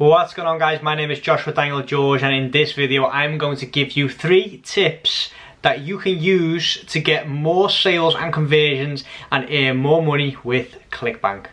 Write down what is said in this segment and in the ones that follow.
What's going on, guys? My name is Joshua Daniel George, and in this video I'm going to give you 3 tips that you can use to get more sales and conversions and earn more money with Clickbank.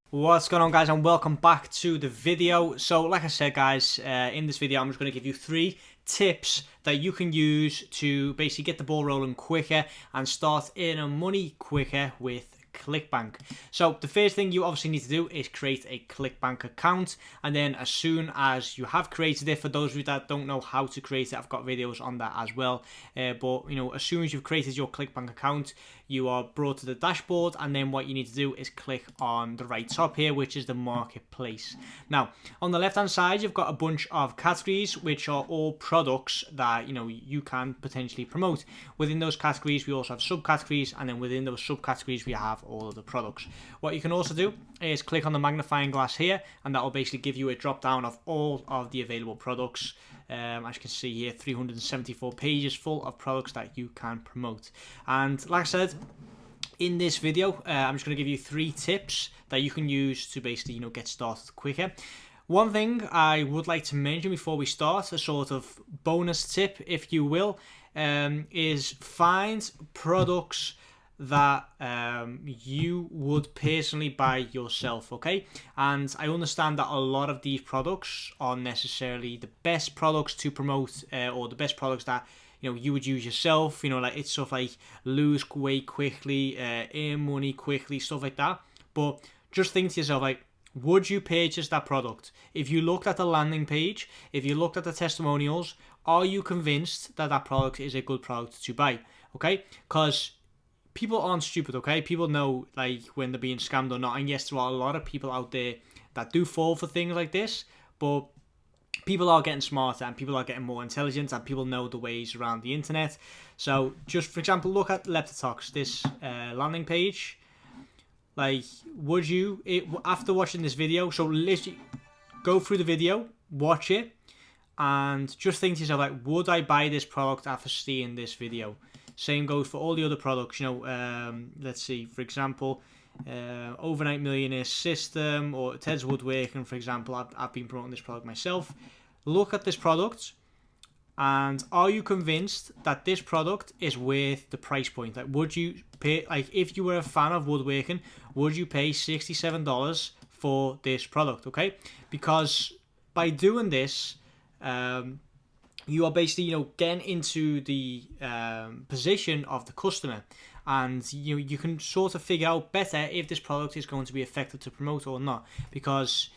What's going on, guys, and welcome back to the video. So like I said, guys, in this video I'm just going to give you 3 tips that you can use to basically get the ball rolling quicker and start earning money quicker with Clickbank. So the first thing you obviously need to do is create a Clickbank account, and then as soon as you have created it, for those of you that don't know how to create it, I've got videos on that as well, but you know, as soon as you've created your Clickbank account, you are brought to the dashboard, and then what you need to do is click on the right top here, which is the marketplace. Now on the left hand side you've got a bunch of categories which are all products that you can potentially promote. Within those categories we also have subcategories, and then within those subcategories we have all of the products. What you can also do is click on the magnifying glass here, and that will basically give you a drop down of all of the available products. As you can see here, 374 pages full of products that you can promote. And like I said, in this video I'm just going to give you 3 tips that you can use to basically get started quicker. One thing I would like to mention before we start, a sort of bonus tip if you will, is find products that you would personally buy yourself, okay? And I understand that a lot of these products aren't necessarily the best products to promote, or the best products that you would use yourself. Like it's stuff like lose weight quickly, earn money quickly, stuff like that. But just think to yourself, like, would you purchase that product? If you looked at the landing page, if you looked at the testimonials, are you convinced that that product is a good product to buy? Okay, because people aren't stupid, okay? People know like when they're being scammed or not. And yes, there are a lot of people out there that do fall for things like this, but people are getting smarter and people are getting more intelligent, and people know the ways around the internet. So just for example, look at Leptotox, this landing page. Like, would you, after watching this video, so literally go through the video, watch it, and just think to yourself, like, would I buy this product after seeing this video? Same goes for all the other products. Let's see, for example, Overnight Millionaire System or Ted's Woodworking, for example. I've been promoting this product myself. Look at this product, and are you convinced that this product is worth the price point? Like, would you pay, like, if you were a fan of woodworking, would you pay $67 for this product? Okay, because by doing this, you are basically getting into the position of the customer, and you can sort of figure out better if this product is going to be effective to promote or not, because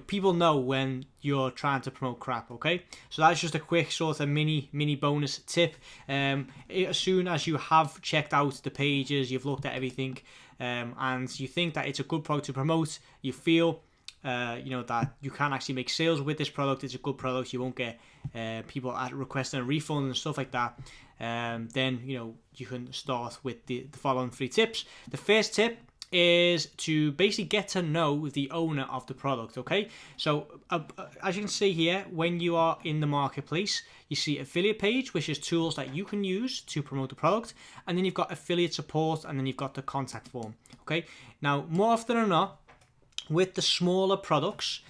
people know when you're trying to promote crap. Okay, so that's just a quick sort of mini bonus tip. As soon as you have checked out the pages, you've looked at everything, and you think that it's a good product to promote, you feel that you can actually make sales with this product, it's a good product, you won't get people requesting a refund and stuff like that, then you can start with the following 3 tips. The first tip is to basically get to know the owner of the product. Okay, so as you can see here, when you are in the marketplace, you see affiliate page, which is tools that you can use to promote the product, and then you've got affiliate support, and then you've got the contact form. Okay, now more often than not, with the smaller products,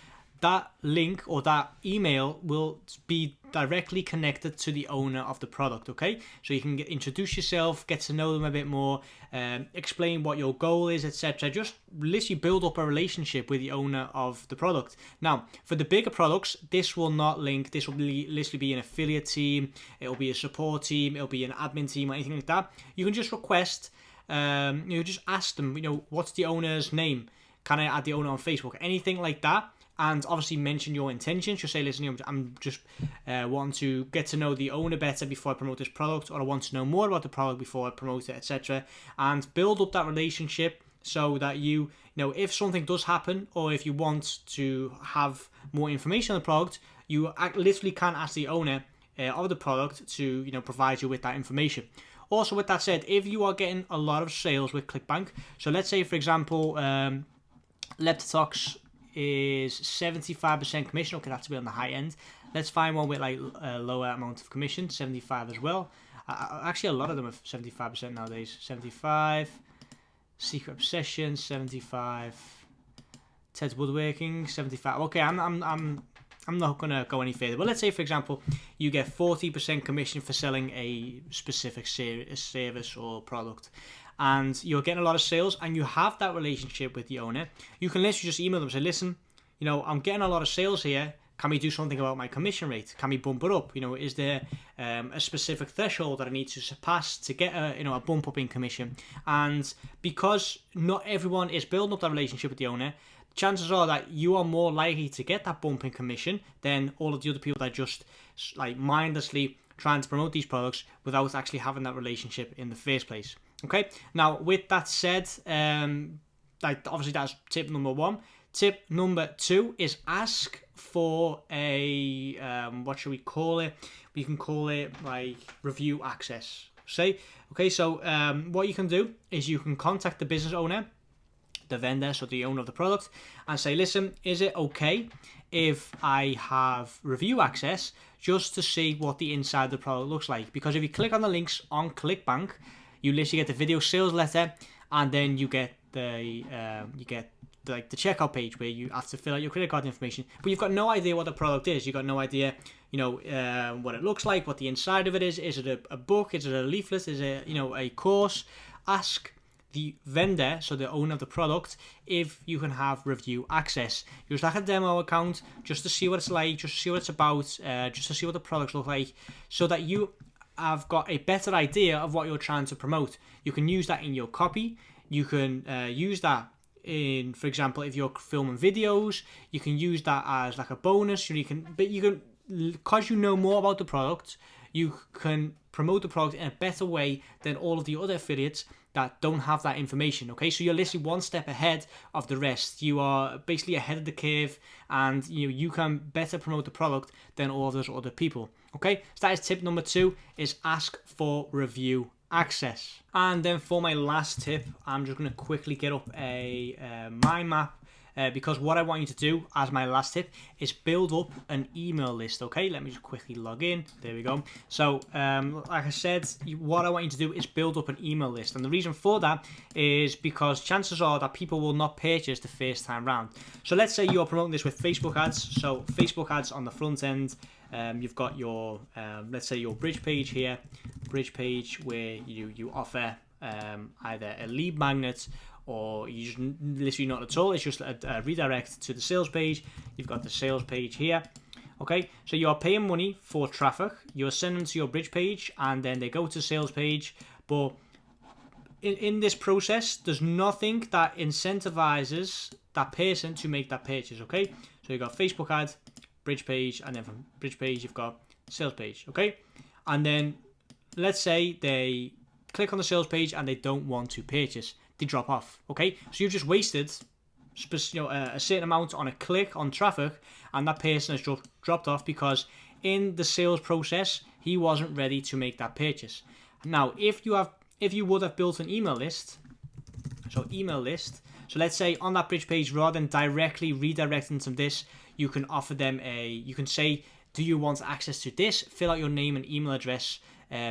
that link or that email will be directly connected to the owner of the product. Okay, so you can introduce yourself, get to know them a bit more, explain what your goal is, etc. Just literally build up a relationship with the owner of the product. Now for the bigger products, this will not link. This will literally be an affiliate team, it'll be a support team, it'll be an admin team, or anything like that. You can just request, just ask them, what's the owner's name? Can I add the owner on Facebook? Anything like that. And obviously mention your intentions. Just say, listen, I'm just wanting to get to know the owner better before I promote this product, or I want to know more about the product before I promote it, etc. And build up that relationship so that if something does happen, or if you want to have more information on the product, you literally can ask the owner of the product to provide you with that information. Also, with that said, if you are getting a lot of sales with Clickbank, so let's say for example, Leptotox is 75% commission. Okay, that's a bit on the high end. Let's find one with like a lower amount of commission, 75 as well. Actually, a lot of them are 75% nowadays. 75. Secret Obsession, 75. Ted's Woodworking, 75. Okay, I'm not gonna go any further. But let's say, for example, you get 40% commission for selling a specific service or product, and you're getting a lot of sales, and you have that relationship with the owner. You can literally just email them and say, listen, you know, I'm getting a lot of sales here. Can we do something about my commission rate? Can we bump it up? You know, is there a specific threshold that I need to surpass to get a bump up in commission? And because not everyone is building up that relationship with the owner, chances are that you are more likely to get that bump in commission than all of the other people that just like mindlessly trying to promote these products without actually having that relationship in the first place. Okay. Now, with that said, like obviously that's tip number 1. Tip number 2 is ask for a what should we call it? We can call it like review access. Okay, so what you can do is you can contact the business owner, the vendor, so the owner of the product, and say, listen, is it okay if I have review access just to see what the inside of the product looks like? Because if you click on the links on Clickbank, you literally get the video sales letter, and then you get the the checkout page where you have to fill out your credit card information, but you've got no idea what the product is. You've got no idea, you know, what it looks like, what the inside of it is. Is it a book? Is it a leaflet? Is it, you know, a course? Ask the vendor, so the owner of the product, if you can have review access. Use like a demo account just to see what it's like, just to see what it's about, just to see what the products look like, so that you have got a better idea of what you're trying to promote. You can use that in your copy. You can use that in, for example, if you're filming videos, you can use that as like a bonus. Because you know more about the product, you can promote the product in a better way than all of the other affiliates that don't have that information. Okay, so you're literally one step ahead of the rest. You are basically ahead of the curve, and you can better promote the product than all of those other people. Okay, so that is tip number 2, is ask for review access. And then for my last tip, I'm just going to quickly get up a mind map, because what I want you to do as my last tip is build up an email list. Okay, let me just quickly log in. There we go. So like I said, what I want you to do is build up an email list, and the reason for that is because chances are that people will not purchase the first time round. So let's say you're promoting this with Facebook ads. So Facebook ads on the front end, you've got your let's say your bridge page here, bridge page where you offer either a lead magnet, or you just literally not at all. It's just a redirect to the sales page. You've got the sales page here. Okay, so you are paying money for traffic. You're sending them to your bridge page, and then they go to the sales page. But in this process, there's nothing that incentivizes that person to make that purchase. Okay, so you've got Facebook ad, bridge page, and then from bridge page you've got sales page. Okay, and then let's say they click on the sales page and they don't want to purchase. They drop off. Okay, so you've just wasted a certain amount on a click on traffic, and that person has dropped off because in the sales process he wasn't ready to make that purchase. Now, if you would have built an email list, so let's say on that bridge page, rather than directly redirecting to this, you can offer them you can say, do you want access to this? Fill out your name and email address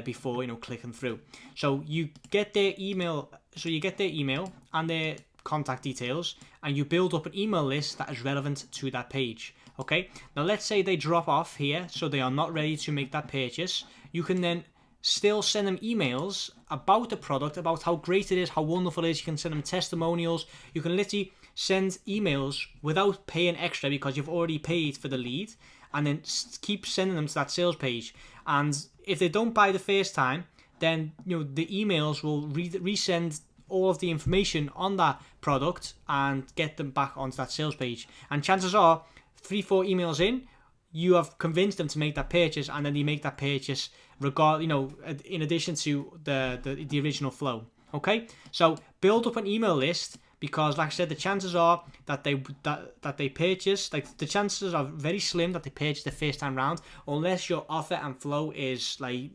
before clicking through. So you get their email. So you get their email and their contact details, and you build up an email list that is relevant to that page. Okay. Now let's say they drop off here, so they are not ready to make that purchase. You can then still send them emails about the product, about how great it is, how wonderful it is. You can send them testimonials. You can literally send emails without paying extra because you've already paid for the lead, and then keep sending them to that sales page. And if they don't buy the first time, then the emails will resend all of the information on that product and get them back onto that sales page. And chances are 3-4 emails in, you have convinced them to make that purchase, and then they make that purchase in addition to the original flow. Okay, so build up an email list, because like I said, the chances are that they purchase, like the chances are very slim that they purchase the first time round, unless your offer and flow is like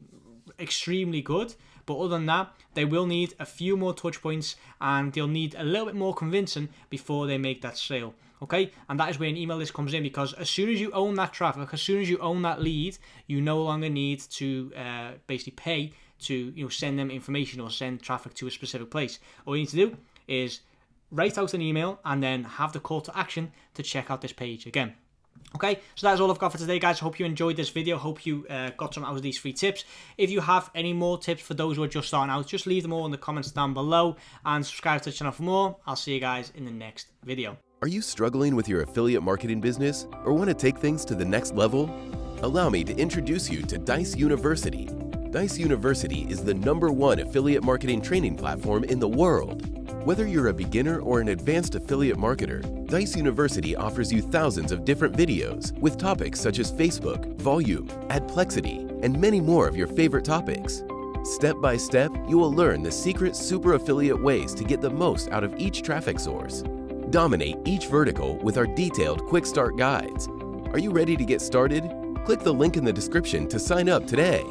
extremely good. But other than that, they will need a few more touch points, and they'll need a little bit more convincing before they make that sale. Okay, and that is where an email list comes in, because as soon as you own that traffic, as soon as you own that lead, you no longer need to basically pay to send them information or send traffic to a specific place. All you need to do is write out an email and then have the call to action to check out this page again. Okay, so that's all I've got for today, guys. I hope you enjoyed this video. Hope you got some out of these 3 tips. If you have any more tips for those who are just starting out, just leave them all in the comments down below and subscribe to the channel for more. I'll see you guys in the next video. Are you struggling with your affiliate marketing business or want to take things to the next level? Allow me to introduce you to Dijs University. Dijs University is the #1 affiliate marketing training platform in the world. Whether you're a beginner or an advanced affiliate marketer, Dijs University offers you thousands of different videos with topics such as Facebook, volume, adplexity, and many more of your favorite topics. Step by step, you will learn the secret super affiliate ways to get the most out of each traffic source. Dominate each vertical with our detailed quick start guides. Are you ready to get started? Click the link in the description to sign up today.